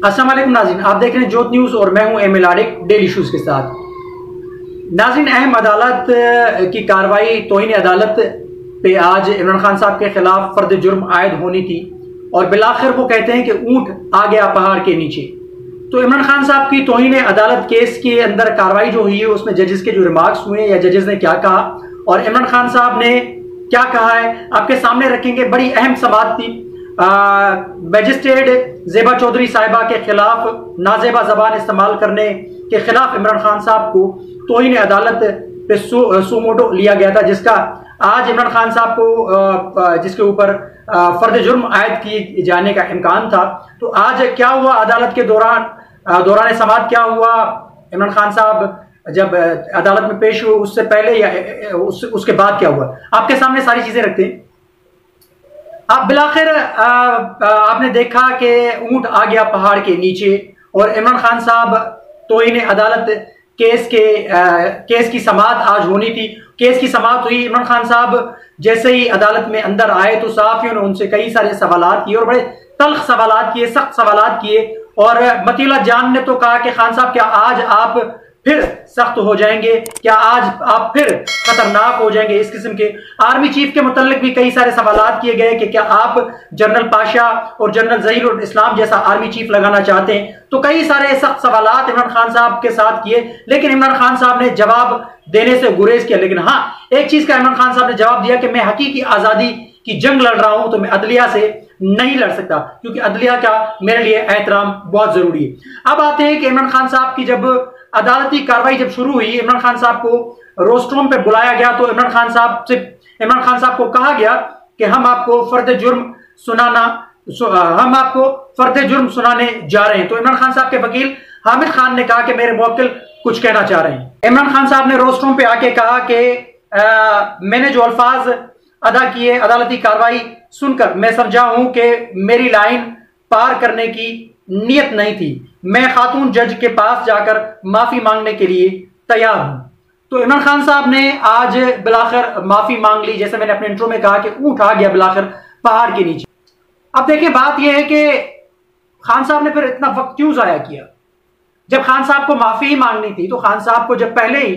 अस्सलाम वालेकुम नाज़रीन, आप देख रहे हैं जोत न्यूज़ और मैं हूं एम आरिक डेली इश्यूज के साथ। नाज़रीन, अहम अदालत की कार्रवाई तौहीन अदालत पे आज इमरान खान साहब के खिलाफ फर्द जुर्म आयद होनी थी और बिलाखिर वो कहते हैं कि ऊंट आ गया पहाड़ के नीचे। तो इमरान खान साहब की तौहीन अदालत केस के अंदर कार्रवाई जो हुई है उसमें जजेस के जो रिमार्क्स हुए या जजेस ने क्या कहा और इमरान खान साहब ने क्या कहा है आपके सामने रखेंगे। बड़ी अहम समाअत थी। मैजिस्ट्रेट ज़ेबा चौधरी साहिबा के खिलाफ नाजेबा जबान इस्तेमाल करने के खिलाफ इमरान खान साहब को तौहीन अदालत पे सुमोटो लिया गया था, जिसका आज इमरान खान साहब को जिसके ऊपर फर्द जुर्म आयद किए जाने का इम्कान था। तो आज क्या हुआ अदालत के दौरान समाअत क्या हुआ, इमरान खान साहब जब अदालत में पेश हुए उससे पहले या उसके बाद क्या हुआ, आपके सामने सारी चीजें रखते हैं। आप बिलाखिर आपने देखा कि ऊंट आ गया पहाड़ के नीचे और इमरान खान साहब तौहीन अदालत केस की समाअत आज होनी थी। केस की समाअत हुई। इमरान खान साहब जैसे ही अदालत में अंदर आए तो सहाफियों ने उनसे कई सारे सवालात किए और बड़े तल्ख सवालात किए, सख्त सवालात किए। और मतीला जान ने तो कहा कि खान साहब क्या आज आप फिर सख्त हो जाएंगे, क्या आज आप फिर खतरनाक हो जाएंगे। इस किस्म के आर्मी चीफ के मुतल्लिक भी कई सारे सवालात किए गए कि क्या आप जनरल पाशा और जनरल ज़हीरुल इस्लाम जैसा आर्मी चीफ लगाना चाहते हैं। तो कई सारे सख्त सवालात इमरान खान साहब के साथ किए, लेकिन इमरान खान साहब ने जवाब देने से गुरेज किया। लेकिन हाँ, एक चीज का इमरान खान साहब ने जवाब दिया कि मैं हकीकी आजादी की जंग लड़ रहा हूं तो मैं अदलिया से नहीं लड़ सकता, क्योंकि अदलिया का मेरे लिए एहतराम बहुत जरूरी है। अब आते हैं कि इमरान खान साहब की जब अदालती कार्रवाई जब शुरू हुई, इमरान खान साहब को रोस्ट्रोम पे बुलाया गया तो इमरान खान साहब को कहा गया कि हम आपको फर्द जुर्म सुनाने जा रहे हैं। तो इमरान खान साहब के वकील हामिद खान ने कहा कि मेरे मुवक्किल कुछ कहना चाह रहे हैं। इमरान खान साहब ने रोस्ट्रोम पे आके कहा कि मैंने जो अल्फाज अदा किए अदालती कार्रवाई सुनकर मैं समझा हूं कि मेरी लाइन पार करने की नियत नहीं थी। मैं खातून जज के पास जाकर माफी मांगने के लिए तैयार हूं। तो इमरान खान साहब ने आज बिलाखिर माफी मांग ली, जैसे मैंने अपने इंट्रो में कहा कि ऊंट आ गया बिलाखिर पहाड़ के नीचे। अब देखिए, बात यह है कि खान साहब ने फिर इतना वक्त क्यों जाया किया। जब खान साहब को माफी ही मांगनी थी तो खान साहब को जब पहले ही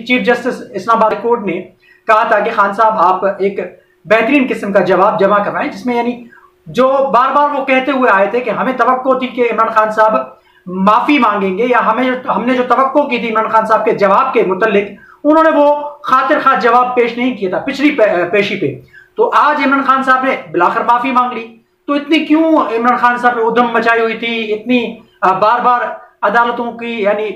चीफ जस्टिस इस्लामाबाद कोर्ट ने कहा था कि खान साहब आप एक बेहतरीन किस्म का जवाब जमा करवाएं, जिसमें यानी जो बार बार वो कहते हुए आए थे कि हमें तवक्को थी कि इमरान खान साहब माफी मांगेंगे, या हमने जो तवक्को की थी इमरान खान साहब के जवाब के मुतल्लिक, उन्होंने वो खातिर खा जवाब पेश नहीं किया था पिछली पेशी पे। तो आज इमरान खान साहब ने बिलाखिर माफी मांग ली। तो इतनी क्यों इमरान खान साहब ने उधम मचाई हुई थी, इतनी बार बार अदालतों की यानी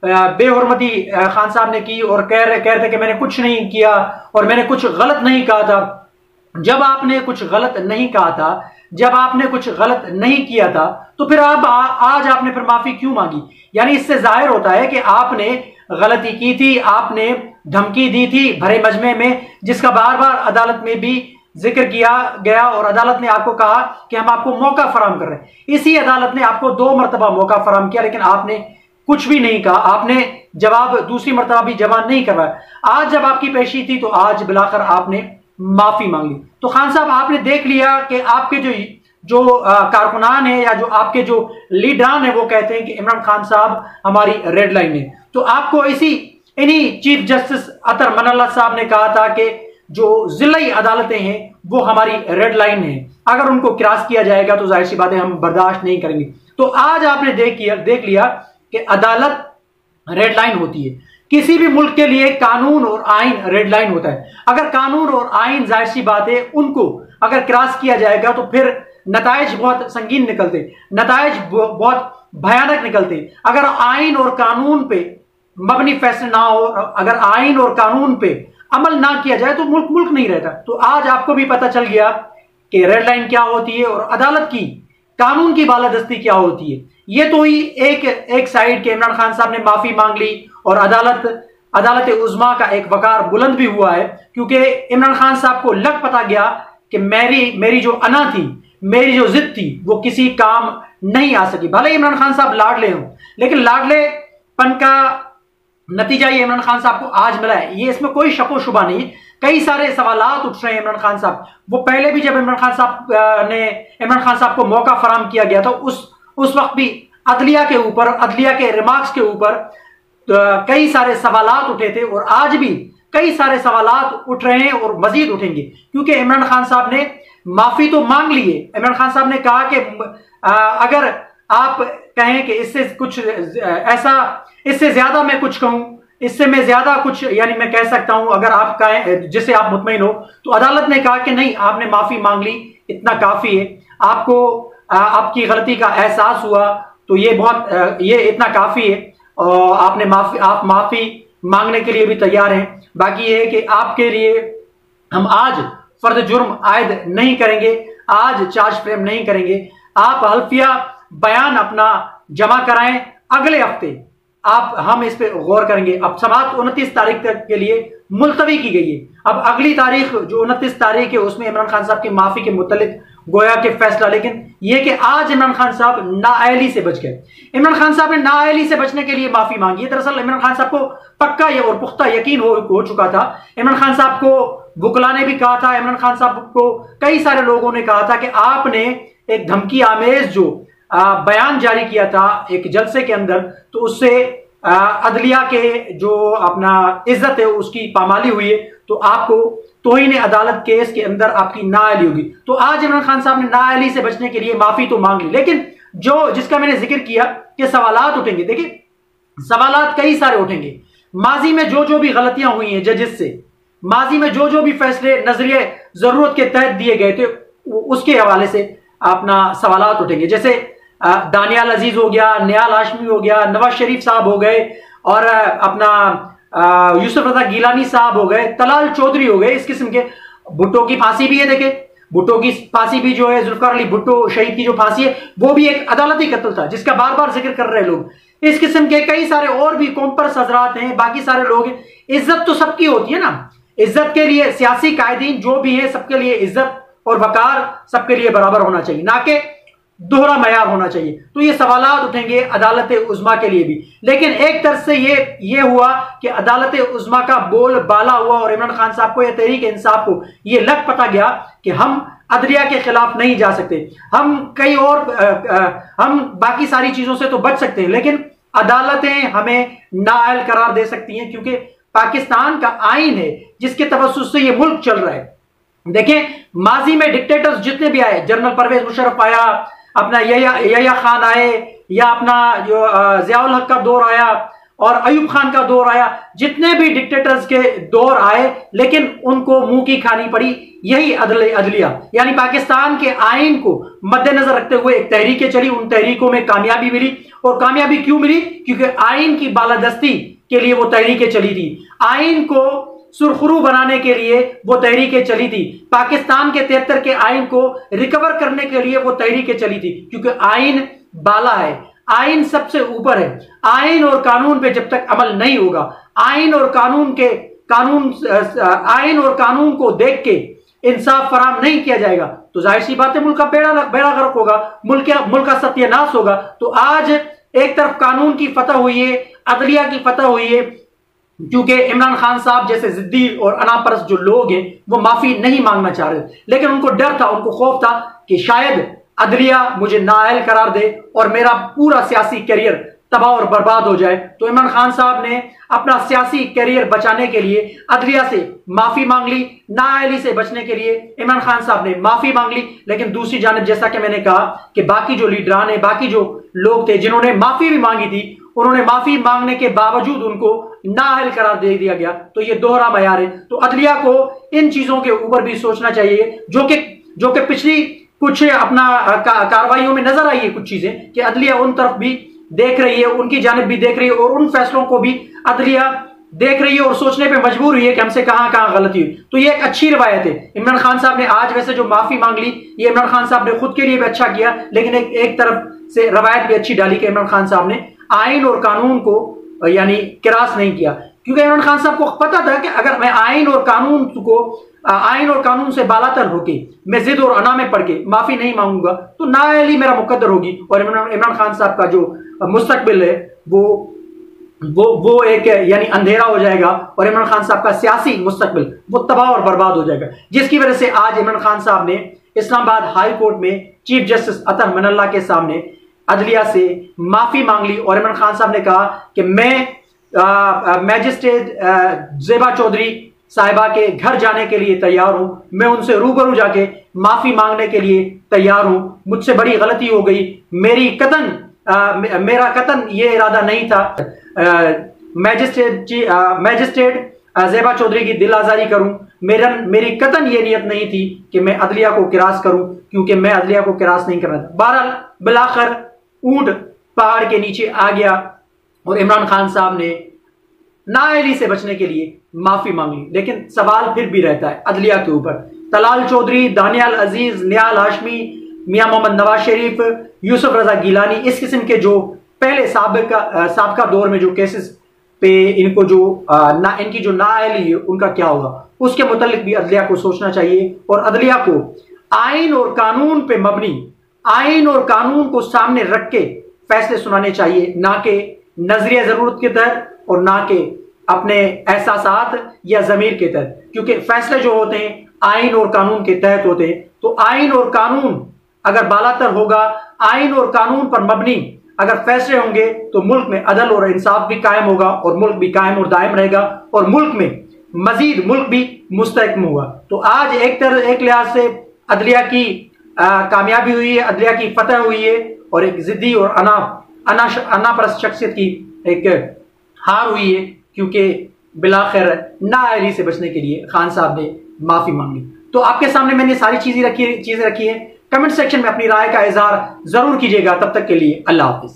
बेहुरमती खान साहब ने की और कह रहे थे कि मैंने कुछ नहीं किया और मैंने कुछ गलत नहीं कहा था। जब आपने कुछ गलत नहीं कहा था, जब आपने कुछ गलत नहीं किया था, तो फिर आप आज आपने फिर माफी क्यों मांगी। यानी इससे जाहिर होता है कि आपने गलती की थी, आपने धमकी दी थी भरे मजमे में, जिसका बार बार अदालत में भी जिक्र किया गया और अदालत ने आपको कहा कि हम आपको मौका फराहम कर रहे हैं। इसी अदालत ने आपको 2 मरतबा मौका फराहम किया, लेकिन आपने कुछ भी नहीं कहा, आपने जवाब दूसरी मरतबा भी जमा नहीं करवाया। आज जब आपकी पेशी थी तो आज बिलाखिर आपने माफी मांग ली। तो खान साहब, आपने देख लिया कि आपके जो कारकुनान है या जो आपके जो लीडरान है वो कहते हैं कि इमरान खान साहब हमारी रेड लाइन है। तो आपको इन्हीं चीफ जस्टिस अतर मनल्ला साहब ने कहा था कि जो जिलाई अदालतें हैं वो हमारी रेड लाइन है, अगर उनको क्रॉस किया जाएगा तो जाहिर सी बात है हम बर्दाश्त नहीं करेंगे। तो आज आपने देख लिया कि अदालत रेड लाइन होती है। किसी भी मुल्क के लिए कानून और आइन रेड लाइन होता है। अगर कानून और आइन जाहिर सी बात है उनको अगर क्रॉस किया जाएगा तो फिर नताइज बहुत संगीन निकलते, नताइज बहुत भयानक निकलते। अगर आइन और कानून पे मबनी फैसले ना हो, अगर आइन और कानून पे अमल ना किया जाए तो मुल्क नहीं रहता। तो आज आपको भी पता चल गया कि रेड लाइन क्या होती है और अदालत की कानून की बालादस्ती क्या होती है। ये तो ही एक साइड के इमरान खान साहब ने माफी मांग ली और अदालत उज़्मा का एक वकार बुलंद भी हुआ है, क्योंकि इमरान खान साहब को लग पता गया कि मेरी जो अना थी, मेरी जो जिद थी वो किसी काम नहीं आ सकी। भले इमरान खान साहब लाडले हों, लेकिन लाडलेपन का नतीजा ये इमरान खान साहब को आज मिला है, ये इसमें कोई शको शुबा नहीं। कई सारे सवालात उठ रहे हैं इमरान खान साहब। वो पहले भी जब इमरान खान साहब को मौका फराहम किया गया था उस वक्त भी अदलिया के ऊपर, अदलिया के रिमार्क्स के ऊपर कई सारे सवालात उठे थे और आज भी कई सारे सवालात उठ रहे हैं और मजीद उठेंगे, क्योंकि इमरान खान साहब ने माफी तो मांग ली है। इमरान खान साहब ने कहा कि अगर आप कहें कि इससे कुछ ऐसा, इससे ज्यादा मैं कुछ कहूं, इससे मैं ज्यादा कुछ यानी मैं कह सकता हूं अगर आप कहें जिससे आप मुतमईन हो, तो अदालत ने कहा कि नहीं, आपने माफी मांग ली, इतना काफी है, आपको आपकी गलती का एहसास हुआ तो ये इतना काफी है और आप माफी मांगने के लिए भी तैयार हैं। बाकी ये है कि आपके लिए हम आज फर्द जुर्म आयद नहीं करेंगे, आज चार्ज फ्रेम नहीं करेंगे, आप हल्फिया बयान अपना जमा कराएं, अगले हफ्ते हम इस पे गौर करेंगे। अब समाअत 29 तारीख तक के लिए मुलतवी की गई है। अब अगली तारीख जो 29 तारीख है उसमें इमरान खान साहब की माफी के मुतल्लिक गोया के फैसला, लेकिन यह कि आज इमरान खान साहब नाअहली से बच गए। इमरान खान साहब ने नाअहली से बचने के लिए माफी मांगी है। दरअसल इमरान खान साहब को पक्का और पुख्ता यकीन हो चुका था। इमरान खान साहब को वुकला ने भी कहा था, इमरान खान साहब को कई सारे लोगों ने कहा था कि आपने एक धमकी आमेज जो बयान जारी किया था एक जलसे के अंदर, तो उससे अदलिया के जो अपना इज्जत है उसकी पामाली हुई है, तो आपको तौहीन अदालत केस के अंदर आपकी नाअहली होगी। तो आज इमरान खान साहब ने नाअहली से बचने के लिए माफी तो मांग ली, लेकिन जिसका मैंने जिक्र किया कि सवालात उठेंगे, देखिए सवालात कई सारे उठेंगे। माजी में जो भी गलतियां हुई हैं जजेस से, माजी में जो भी फैसले नजरिए जरूरत के तहत दिए गए थे, उसके हवाले से अपना सवालात उठेंगे। जैसे दानियाल अजीज हो गया, नियाल हाशमी हो गया, नवाज शरीफ साहब हो गए और अपना यूसुफ रजा गिलानी साहब हो गए, तलाल चौधरी हो गए, इस किस्म के। भुट्टो की फांसी भी है, देखे भुट्टो की फांसी भी जो है, जुल्फिकार अली भुट्टो शहीद की जो फांसी है वो भी एक अदालती कत्ल था जिसका बार बार जिक्र कर रहे लोग। इस किस्म के कई सारे और भी कॉम्पर्स हजरात हैं, बाकी सारे लोग हैं। इज्जत तो सबकी होती है ना, इज्जत के लिए सियासी कायदीन जो भी है सबके लिए इज्जत और वकार सबके लिए बराबर होना चाहिए, ना कि दोहरा मयार होना चाहिए। तो ये सवालात उठेंगे अदालत उज़्मा के लिए भी। लेकिन एक तरफ से ये हुआ कि अदालत उज़्मा का बोल बाला हुआ और इमरान खान साहब को या तहरीक इंसाफ को ये लग पता गया कि हम अदलिया के खिलाफ नहीं जा सकते, हम कई और हम बाकी सारी चीजों से तो बच सकते हैं, लेकिन अदालतें हमें नाअहल करार दे सकती हैं, क्योंकि पाकिस्तान का आइन है जिसके तवस्सुस से ये मुल्क चल रहा है। देखें माजी में डिक्टेटर्स जितने भी आए, जनरल परवेज मुशर्रफ आया, अपना यहया खान आए, या अपना जो ज़ियाउल हक का दौर आया और अयूब खान का दौर आया, जितने भी डिक्टेटर्स के दौर आए, लेकिन उनको मुंह की खानी पड़ी यही अदलिया। यानी पाकिस्तान के आइन को मद्देनजर रखते हुए एक तहरीकें चली, उन तहरीकों में कामयाबी मिली। और कामयाबी क्यों मिली? क्योंकि आइन की बालादस्ती के लिए वो तहरीकें चली थी, आइन को सुरखरू बनाने के लिए वो तहरीकें चली थी, पाकिस्तान के 73 के आइन को रिकवर करने के लिए वो तहरीकें चली थी, क्योंकि आइन बाला है, आइन सबसे ऊपर है। आइन और कानून पे जब तक अमल नहीं होगा, आइन और कानून को देख के इंसाफ फराहम नहीं किया जाएगा, तो जाहिर सी बात है मुल्क का बेड़ा गर्क होगा, मुल्क का सत्यानाश होगा। तो आज एक तरफ कानून की फतह हुई है, अदलिया की फतह हुई है, क्योंकि इमरान खान साहब जैसे जिद्दी और अनापरस्त जो लोग हैं वो माफी नहीं मांगना चाह रहे, लेकिन उनको डर था, उनको खौफ था कि शायद अदलिया मुझे नाअहल करार दे और मेरा पूरा सियासी करियर तबाह और बर्बाद हो जाए। तो इमरान खान साहब ने अपना सियासी करियर बचाने के लिए अदलिया से माफी मांग ली, नाअहली से बचने के लिए इमरान खान साहब ने माफी मांग ली। लेकिन दूसरी जानिब जैसा कि मैंने कहा कि बाकी जो लीडरान है, बाकी जो लोग थे जिन्होंने माफी भी मांगी थी, उन्होंने माफी मांगने के बावजूद उनको नाअहल करार दे दिया गया। तो ये दोहरा मयार है। तो अदलिया को इन चीजों के ऊपर भी सोचना चाहिए, जो कि पिछली कुछ अपना कार्रवाइयों में नजर आई है कुछ चीजें, कि अदलिया उन तरफ भी देख रही है, उनकी जानिब भी देख रही है और उन फैसलों को भी अदलिया देख रही है और सोचने पे मजबूर हुई है कि हमसे कहां गलती हुई। तो ये एक अच्छी रवायत है। इमरान खान साहब ने आज वैसे जो माफी मांग ली, ये इमरान खान साहब ने खुद के लिए भी अच्छा किया, लेकिन एक तरफ से रवायत भी अच्छी डाली कि इमरान खान साहब ने आइन और कानून को यानी किरास नहीं किया, क्योंकि इमरान खान साहब को पता था कि अगर मैं आइन और कानून से बालातर होके मैं जिद और अना में पड़ के माफी नहीं मांगूंगा तो नाअहली मेरा मुकद्दर होगी और इमरान खान साहब का जो मुस्तकबिल है वो वो एक यानी अंधेरा हो जाएगा और इमरान खान साहब का सियासी मुस्तकबिल वो तबाह और बर्बाद हो जाएगा, जिसकी वजह से आज इमरान खान साहब ने इस्लामाबाद हाई कोर्ट में चीफ जस्टिस अतर मनल्ला के सामने अदलिया से माफी मांग ली और इमरान खान साहब ने कहा कि मैं मैजिस्ट्रेट ज़ेबा चौधरी साहिबा के घर जाने के लिए तैयार हूं, मैं उनसे रूबरू जाके माफी मांगने के लिए तैयार हूं, मुझसे बड़ी गलती हो गई, मेरा कतन ये इरादा नहीं था मैजिस्ट्रेट ज़ेबा चौधरी की दिल आज़ारी करूं, मेरी कतन ये नियत नहीं थी कि मैं अदलिया को किरास करूं, क्योंकि मैं अदलिया को किरास नहीं करना था। बहरहाल बिलाखिर ऊंट पहाड़ के नीचे आ गया और इमरान खान साहब ने नाअहली से बचने के लिए माफी मांग ली। लेकिन सवाल फिर भी रहता है अदलिया के ऊपर। तलाल चौधरी, दानियाल अजीज, नियाल हाशमी, मियां मोहम्मद नवाज शरीफ, यूसुफ रजा गिलानी, इस किस्म के जो पहले साबका दौर में जो केसेस पे इनको जो इनकी जो नाअहली है उनका क्या होगा, उसके मुतालिक भी अदलिया को सोचना चाहिए और अदलिया को आइन और कानून पे मबनी, आइन और कानून को सामने रख के फैसले सुनाने चाहिए, ना कि नजरिया जरूरत के तहत और ना कि अपने एहसासात या जमीर के तहत, क्योंकि फैसले जो होते हैं आइन और कानून के तहत होते हैं। तो आइन और कानून अगर बालातर होगा, आइन और कानून पर मबनी अगर फैसले होंगे तो मुल्क में अदल और इंसाफ भी कायम होगा और मुल्क भी कायम और दायम रहेगा और मुल्क में मजीद मुल्क भी मुस्तहकम होगा। तो आज एक लिहाज से अदलिया की कामयाबी हुई है, अदलिया की फतह हुई है और एक जिद्दी और अनापरस्त शख्सियत की एक हार हुई है, क्योंकि बिलाखिर नाअहली से बचने के लिए खान साहब ने माफी मांगी। तो आपके सामने मैंने सारी चीजें रखी है। कमेंट सेक्शन में अपनी राय का इजहार जरूर कीजिएगा। तब तक के लिए अल्लाह हाफिज।